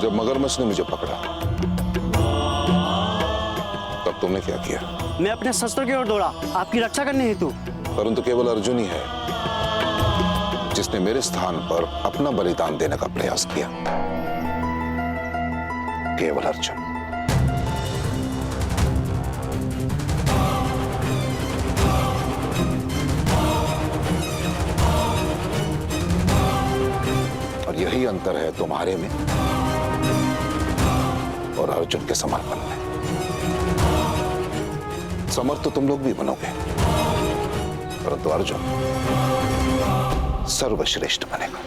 जब मगरमच्छ ने मुझे पकड़ा तब तुमने क्या किया? मैं अपने शस्त्र की ओर दौड़ा, आपकी रक्षा करने हेतु। परंतु केवल अर्जुन ही है जिसने मेरे स्थान पर अपना बलिदान देने का प्रयास किया। केवल अर्जुन। और यही अंतर है तुम्हारे में और अर्जुन के समर्पण में। समर्थ तो तुम लोग भी बनोगे, परंतु अर्जुन सर्वश्रेष्ठ बनेगा।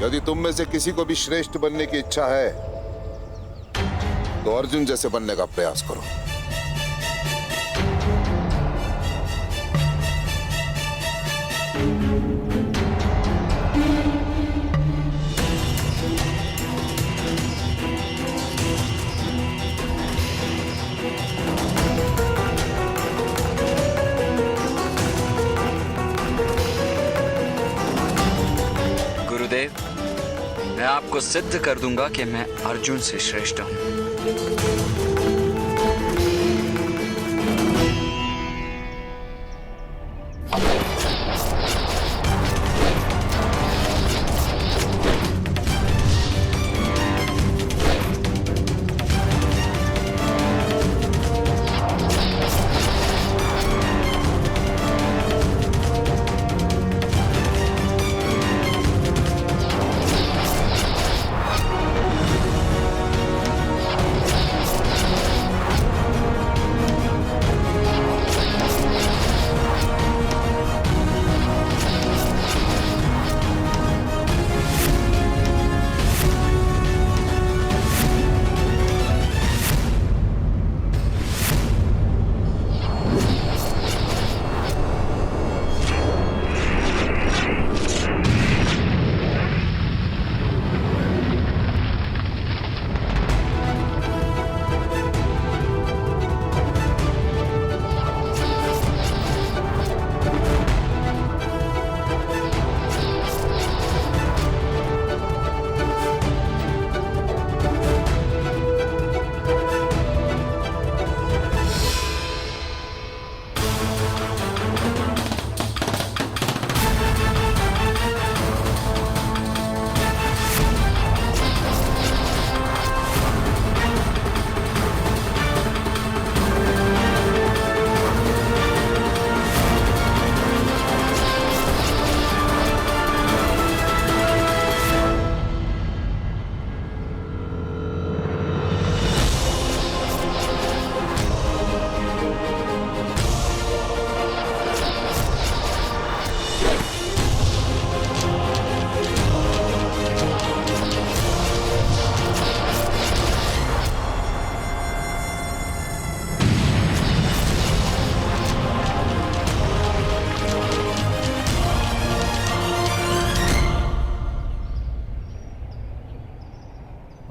यदि तुम में से किसी को भी श्रेष्ठ बनने की इच्छा है तो अर्जुन जैसे बनने का प्रयास करो। गुरुदेव, मैं आपको सिद्ध कर दूंगा कि मैं अर्जुन से श्रेष्ठ हूं।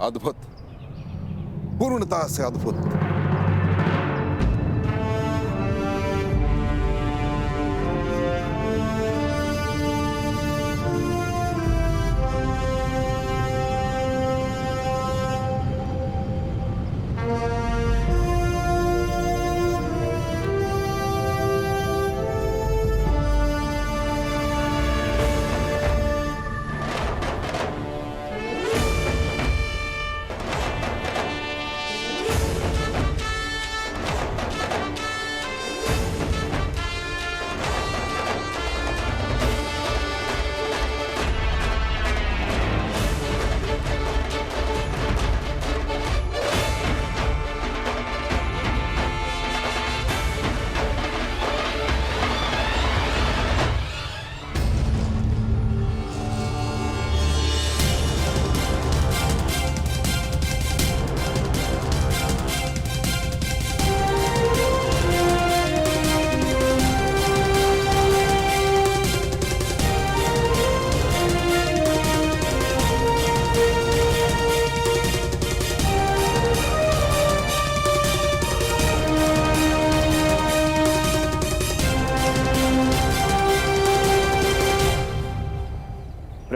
अद्भुत, पूर्णता से अद्भुत।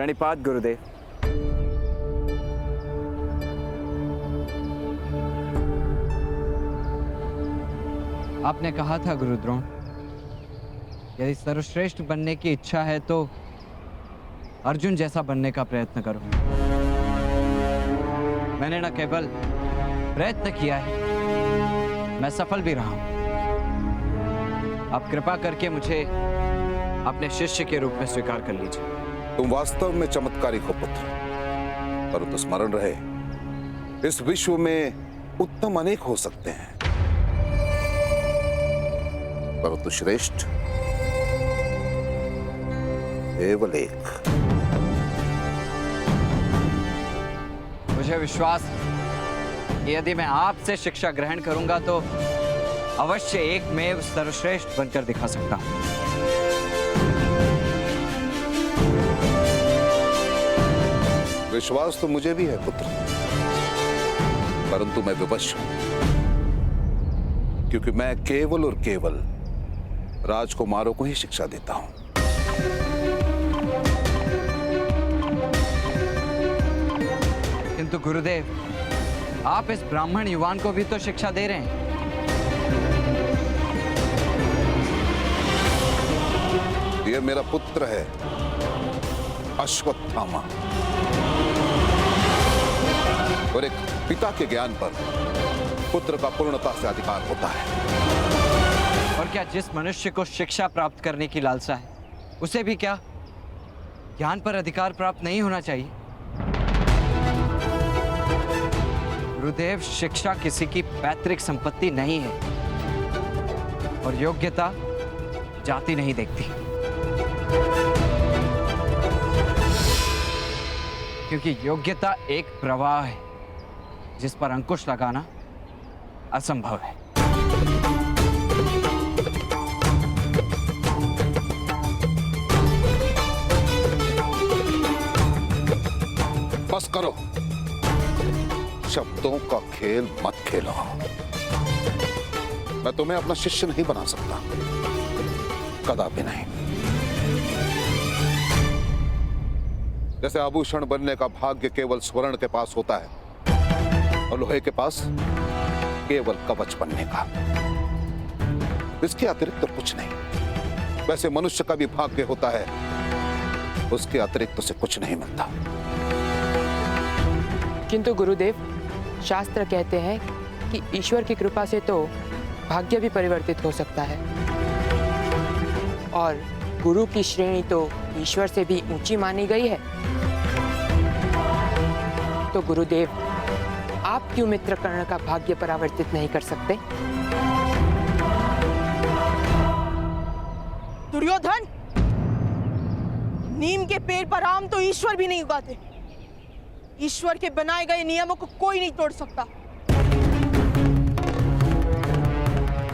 प्रणिपात गुरुदेव। आपने कहा था गुरुद्रोण, यदि सर्वश्रेष्ठ बनने की इच्छा है तो अर्जुन जैसा बनने का प्रयत्न करो। मैंने न केवल प्रयत्न किया है, मैं सफल भी रहा हूं। आप कृपा करके मुझे अपने शिष्य के रूप में स्वीकार कर लीजिए। तुम वास्तव में चमत्कारी हो पुत्र, परंतु स्मरण रहे, इस विश्व में उत्तम अनेक हो सकते हैं, परंतु श्रेष्ठ केवल एक। मुझे विश्वास है कि यदि मैं आपसे शिक्षा ग्रहण करूंगा तो अवश्य एकमेव सर्वश्रेष्ठ बनकर दिखा सकता हूं। विश्वास तो मुझे भी है पुत्र, परंतु मैं विवश हूं, क्योंकि मैं केवल और केवल राजकुमारों को ही शिक्षा देता हूं। किंतु गुरुदेव, आप इस ब्राह्मण युवान को भी तो शिक्षा दे रहे हैं। यह मेरा पुत्र है अश्वत्थामा, और एक पिता के ज्ञान पर पुत्र का पूर्णता से अधिकार होता है। और क्या जिस मनुष्य को शिक्षा प्राप्त करने की लालसा है, उसे भी क्या ज्ञान पर अधिकार प्राप्त नहीं होना चाहिए? गुरुदेव, शिक्षा किसी की पैतृक संपत्ति नहीं है, और योग्यता जाति नहीं देखती। क्योंकि योग्यता एक प्रवाह है जिस पर अंकुश लगाना असंभव है। बस करो, शब्दों का खेल मत खेलो। मैं तुम्हें अपना शिष्य नहीं बना सकता, कदापि नहीं। जैसे आभूषण बनने का भाग्य केवल स्वर्ण के पास होता है और लोहे के पास केवल कवच बनने का, इसके अतिरिक्त तो कुछ नहीं। वैसे मनुष्य का भी भाग्य होता है, उसके अतिरिक्त उसे कुछ नहीं मिलता। किंतु गुरुदेव, शास्त्र कहते हैं कि ईश्वर की कृपा से तो भाग्य भी परिवर्तित हो सकता है, और गुरु की श्रेणी तो ईश्वर से भी ऊंची मानी गई है। तो गुरुदेव, आप क्यों मित्र कर्ण का भाग्य परिवर्तित नहीं कर सकते? दुर्योधन, नीम के पेड़ पर आम तो ईश्वर भी नहीं उगाते। ईश्वर के बनाए गए नियमों को कोई नहीं तोड़ सकता।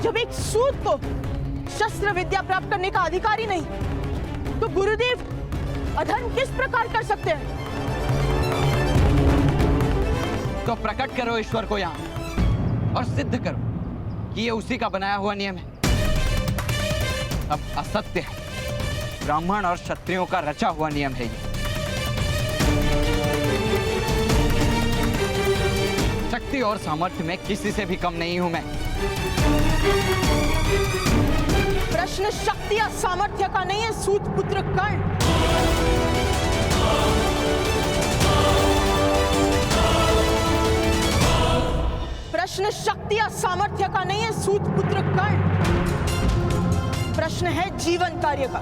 जब एक सूत को शस्त्र विद्या प्राप्त करने का अधिकार ही नहीं, तो गुरुदेव अधर्म किस प्रकार कर सकते हैं? तो प्रकट करो ईश्वर को यहाँ और सिद्ध करो कि ये उसी का बनाया हुआ नियम है। अब असत्य है, ब्राह्मण और क्षत्रियों का रचा हुआ नियम है ये। शक्ति और सामर्थ्य में किसी से भी कम नहीं हूं मैं। प्रश्न शक्ति या सामर्थ्य का नहीं है सूत पुत्र कर्ण। प्रश्न शक्ति या सामर्थ्य का नहीं है सूत पुत्र कर्ण। प्रश्न है जीवन कार्य का।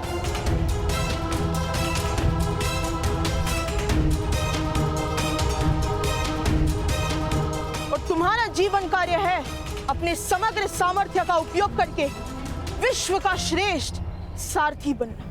और तुम्हारा जीवन कार्य है अपने समग्र सामर्थ्य का उपयोग करके विश्व का श्रेष्ठ सारथी बनना।